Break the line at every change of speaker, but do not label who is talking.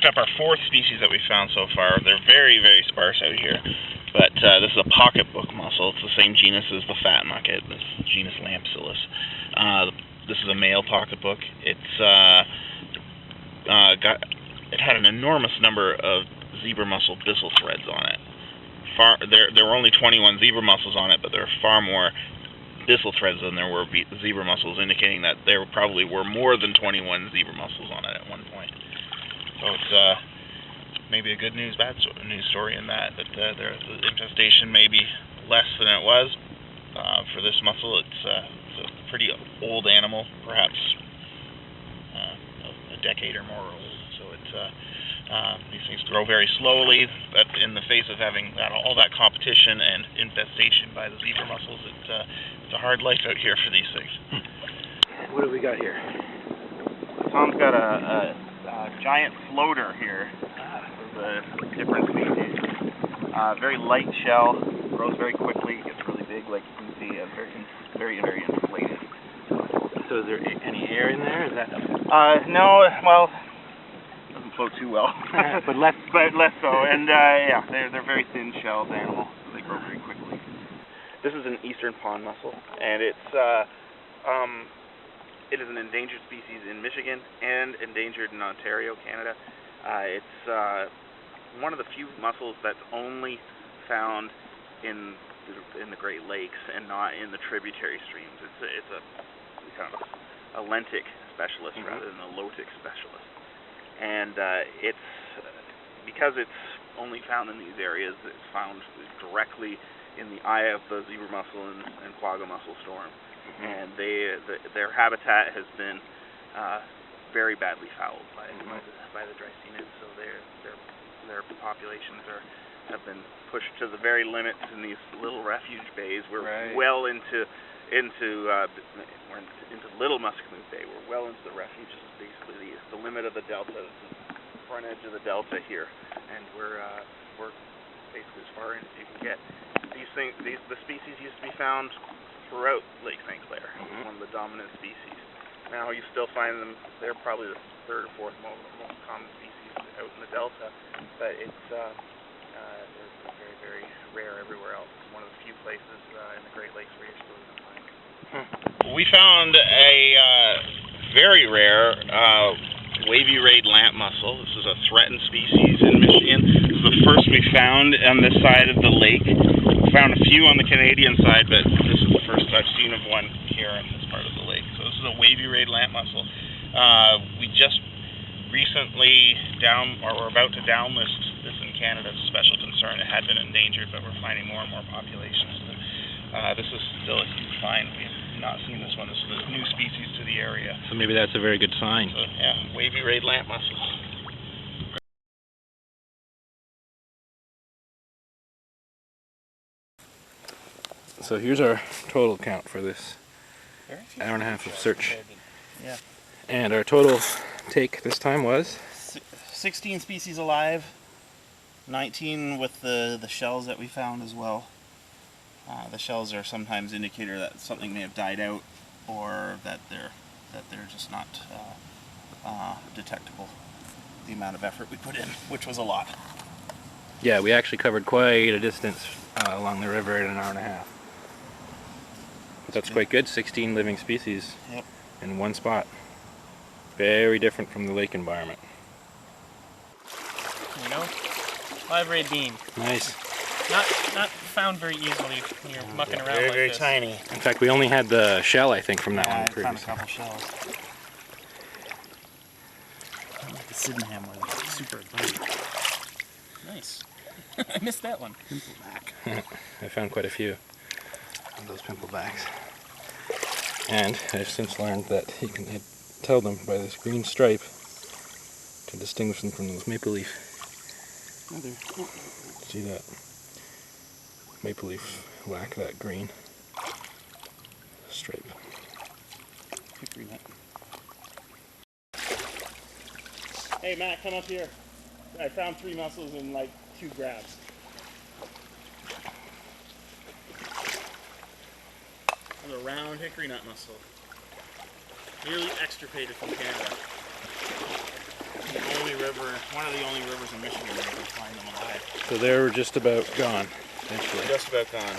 up our fourth species that we found so far. They're very, very sparse out here. But this is a pocketbook mussel. It's the same genus as the fat mucket, this genus Lampsilus. This is a male pocketbook. It had an enormous number of zebra mussel byssal threads on it. There were only 21 zebra mussels on it, but there are far more byssal threads than there were zebra mussels, indicating that there probably were more than 21 zebra mussels on it at one point. So it's maybe a good news, bad news story in that the infestation may be less than it was. For this mussel, it's a pretty old animal, perhaps a decade or more old. So it's these things grow very slowly. But in the face of having all that competition and infestation by the zebra mussels, it's a hard life out here for these things.
What do we got here?
Tom's got a giant floater here. A different species. Very light shell, grows very quickly, gets really big, like you can see, very, very inflated.
So is there any air in there? Is that?
No, well, doesn't float too well.
but less
so. And yeah, they're very thin-shelled animals, so they grow very quickly. This is an eastern pond mussel, and it is an endangered species in Michigan and endangered in Ontario, Canada. It's one of the few mussels that's only found in the Great Lakes and not in the tributary streams. It's a kind of a lentic specialist rather than a lotic specialist. And it's because it's only found in these areas, it's found directly in the eye of the zebra mussel and quagga mussel storm. And their habitat has been very badly fouled by the Dreissena, so their populations have been pushed to the very limits in these little refuge bays. We're well into Little Muscatine Bay. We're well into the refuges, basically the limit of the delta, the front edge of the delta here, and we're basically as far in as you can get. The species used to be found throughout Lake St. Clair. One of the dominant species. Now you still find them. They're probably the third or fourth most common species out in the delta, but it's they're very, very rare everywhere else. It's one of the few places in the Great Lakes where you're still going to find them. We found a very rare wavy-rayed lamp mussel. This is a threatened species in Michigan. This is the first we found on this side of the lake. We found a few on the Canadian side, but this is the first I've seen of one here in this part of the lake. So this is a wavy-rayed lamp mussel. We just recently we're about to downlist this in Canada as a special concern. It had been endangered, but we're finding more and more populations. This is still a huge find. We've not seen this one. This is a new species to the area.
So maybe that's a very good sign.
So, yeah, wavy-rayed lamp mussels.
So here's our total count for this hour and a half of search.
Yeah.
And our total take this time was?
16 species alive, 19 with the shells that we found as well. The shells are sometimes indicator that something may have died out, or that they're just not detectable. The amount of effort we put in, which was a lot.
Yeah, we actually covered quite a distance along the river in an hour and a half. But that's quite good, 16 living species in one spot. Very different from the lake environment.
There you go. Live-rayed bean.
Nice.
Not found very easily when you're mucking around like
very
this.
tiny.
In fact, we only had the shell, I think, from that one
I
previously.
found a couple shells. I like the Sydenham one. It's super abundant.
Nice. I missed that one.
Pimpleback.
I found quite a few of those pimplebacks. And I've since learned that you can tell them by this green stripe to distinguish them from those maple leaf. See that? Maple leaf lack that green stripe.
Hickory nut.
Hey Matt, come up here. I found 3 mussels in like 2 grabs. There's a round hickory nut mussel. Nearly extirpated from Canada.
the only river, one of the only rivers in Michigan where you can find them alive.
So they're just about gone, essentially.
Just about gone.